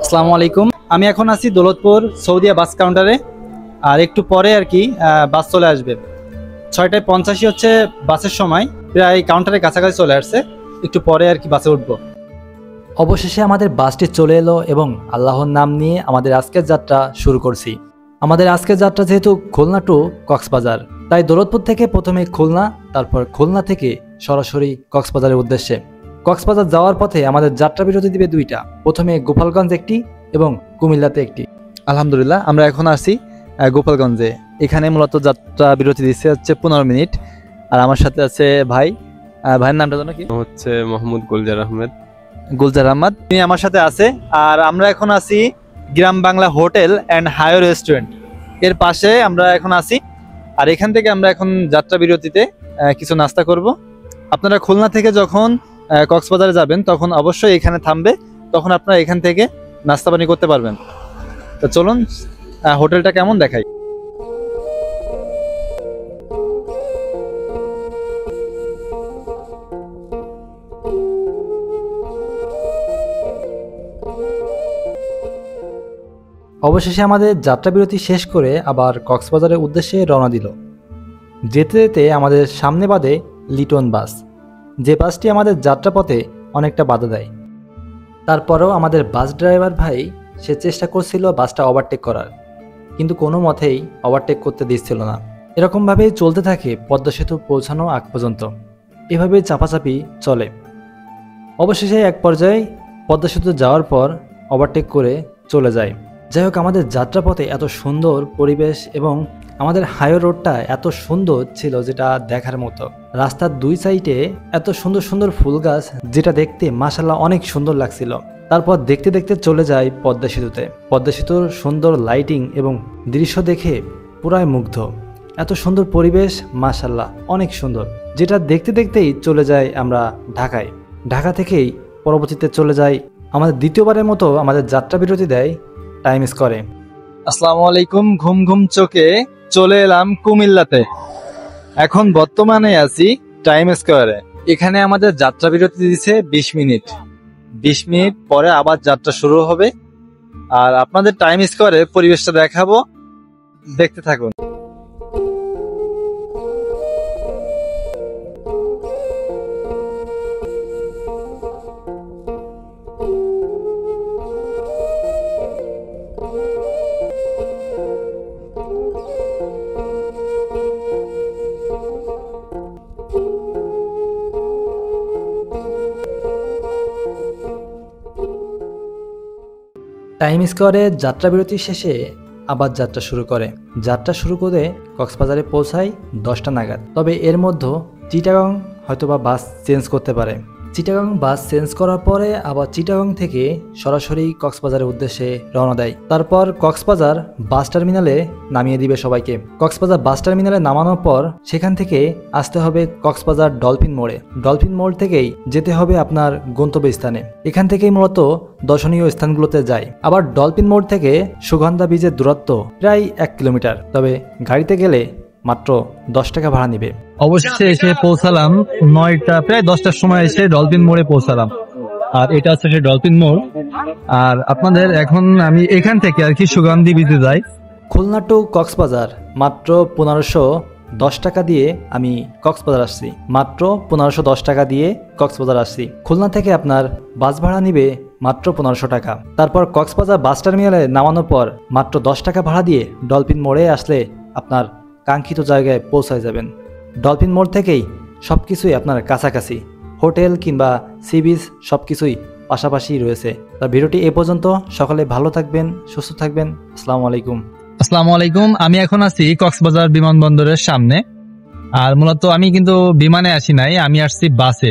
আসসালামু আলাইকুম। আমি এখন আছি দৌলতপুর সৌদিয়া বাস কাউন্টারে। আর একটু পরে আর কি বাস চলে আসবে। 6:85 হচ্ছে বাসের সময়, প্রায় কাউন্টারের কাছাকাছি চলে আসছে। একটু পরে আর কি বাসে উঠবো। অবশেষে আমাদের বাসটি চলে এলো এবং আল্লাহর নাম নিয়ে আমাদের আজকের যাত্রা শুরু করছি। আমাদের আজকের যাত্রা যেহেতু খুলনা টু কক্সবাজার, তাই দৌলতপুর থেকে প্রথমে খুলনা, তারপর খুলনা থেকে সরাসরি কক্সবাজারের উদ্দেশ্যে। কক্সবাজার যাওয়ার পথে আমাদের যাত্রা বিরতি দিবে দুইটা, প্রথমে গোপালগঞ্জ একটি এবং কুমিল্লাতে একটি। আলহামদুলিল্লাহ, আমরা এখন আসি গোপালগঞ্জে। এখানে মূলত যাত্রা বিরতি দিচ্ছে হচ্ছে 15 মিনিট। আর আমার সাথে আছে ভাই। ভাইয়ের নামটা জানো কি? হচ্ছে মোহাম্মদ গুলজার আহমেদ। গুলজার আহমদ, তিনি আমার সাথে আছে। আর আমরা এখন আছি Gram Bangla hotel and high restaurant এর পাশে আমরা এখন আছি। আর এখান থেকে আমরা এখন যাত্রা বিরতিতে কিছু নাস্তা করব। আপনারা খুলনা থেকে যখন কক্সবাজারে যাবেন তখন অবশ্যই এখানে থামবে, তখন আপনারা এখান থেকে নাস্তা পানি করতে পারবেন। তো চলুন হোটেলটা কেমন দেখাই। অবশেষে আমাদের যাত্রা বিরতি শেষ করে আবার কক্সবাজারের উদ্দেশ্যে রওনা দিল। যেতে যেতে আমাদের সামনে বাদে লিটন বাস, যে বাসটি আমাদের যাত্রাপথে অনেকটা বাধা দেয়। তারপরেও আমাদের বাস ড্রাইভার ভাই সে চেষ্টা করছিল বাসটা ওভারটেক করার, কিন্তু কোনো মতেই ওভারটেক করতে দিচ্ছিল না। এরকমভাবেই চলতে থাকে পদ্মা সেতু পৌঁছানো আগ পর্যন্ত। এভাবেই চাপাচাপি চলে। অবশেষে এক পর্যায়ে পদ্মা সেতু যাওয়ার পর ওভারটেক করে চলে যায়। যাই হোক, আমাদের যাত্রাপথে এত সুন্দর পরিবেশ এবং আমাদের হাইওয়ে রোডটা এত সুন্দর ছিল যেটা দেখার মতো। রাস্তার দুই সাইডে এত সুন্দর সুন্দর ফুল গাছ, যেটা দেখতে মাশাআল্লাহ অনেক সুন্দর লাগছিল। তারপর দেখতে দেখতে চলে যায় পদ্মা সেতুতে। পদ্মা সেতুর সুন্দর লাইটিং এবং দৃশ্য দেখে পুরাই মুগ্ধ। এত সুন্দর পরিবেশ, মাশাআল্লাহ অনেক সুন্দর, যেটা দেখতে দেখতেই চলে যায় আমরা ঢাকায়। ঢাকা থেকেই পরবর্তীতে চলে যায় আমাদের দ্বিতীয়বারের মতো আমাদের যাত্রা বিরতি দেয় টাইম স্কোয়ারে। আসসালামু আলাইকুম। ঘুম ঘুম চোখে চলে এলাম কুমিল্লাতে। এখন বর্তমানে আছি টাইম স্কোয়ারে। এখানে আমাদের যাত্রা বিরতি দিচ্ছে 20 মিনিট। 20 মিনিট পরে আবার যাত্রা শুরু হবে। আর আপনাদের টাইম স্কোয়ারে পরিবেশটা দেখাবো, দেখতে থাকুন। টাইম স্কোয়ারে যাত্রা বিরতি শেষে আবার যাত্রা শুরু করে। যাত্রা শুরু করে কক্সবাজারে পৌঁছায় 10টা নাগাদ। তবে এর মধ্যে চিটাগং হয়তোবা বাস চেঞ্জ করতে পারে। চিটাগং বাস চেঞ্জ করার পরে আবার চিটাগং থেকে সরাসরি কক্সবাজারের উদ্দেশ্যে রওনা দেয়। তারপর কক্সবাজার বাস টার্মিনালে নামিয়ে দিবে সবাইকে। কক্সবাজার বাস টার্মিনালে নামানোর পর সেখান থেকে আসতে হবে কক্সবাজার ডলফিন মোড়ে। ডলফিন মোড় থেকেই যেতে হবে আপনার গন্তব্যস্থানে। এখান থেকেই মূলত দর্শনীয় স্থানগুলোতে যায়। আবার ডলফিন মোড় থেকে সুগন্ধা বীজের দূরত্ব প্রায় 1 কিলোমিটার, তবে গাড়িতে গেলে মাত্র 10 টাকা ভাড়া নিবে। অবশেষে এসে পৌঁছালাম প্রায় 10টার সময় এসে ডলফিন মোড়ে পৌঁছালাম। আর এটা হচ্ছে সেই ডলফিন মোড়। আর আপনাদের এখন আমি এখান থেকে আর কি সুগন্ধি বীজে যাই। খুলনা টু কক্সবাজার মাত্র 1510 টাকা দিয়ে আমি কক্সবাজার আসছি। মাত্র 1510 টাকা দিয়ে কক্সবাজার আসছি। খুলনা থেকে আপনার বাস ভাড়া নিবে মাত্র 1500 টাকা। তারপর কক্সবাজার বাস টার্মিনালে নামানোর পর মাত্র 10 টাকা ভাড়া দিয়ে ডলফিন মোড়ে আসলে আপনার কাঙ্ক্ষিত জায়গায় পৌঁছায় যাবেন। ডলফিন মোড় থেকেই সবকিছুই আপনার কাছাকাছি, হোটেল কিংবা সি বিচ সবকিছুই পাশাপাশি রয়েছে। তার ভিডিওটি এ পর্যন্ত। সকলে ভালো থাকবেন, সুস্থ থাকবেন। আসসালামু আলাইকুম। আসসালামু আলাইকুম। আমি এখন আছি কক্সবাজার বিমানবন্দরের সামনে। আর মূলত আমি কিন্তু বিমানে আসি নাই, আমি আসছি বাসে।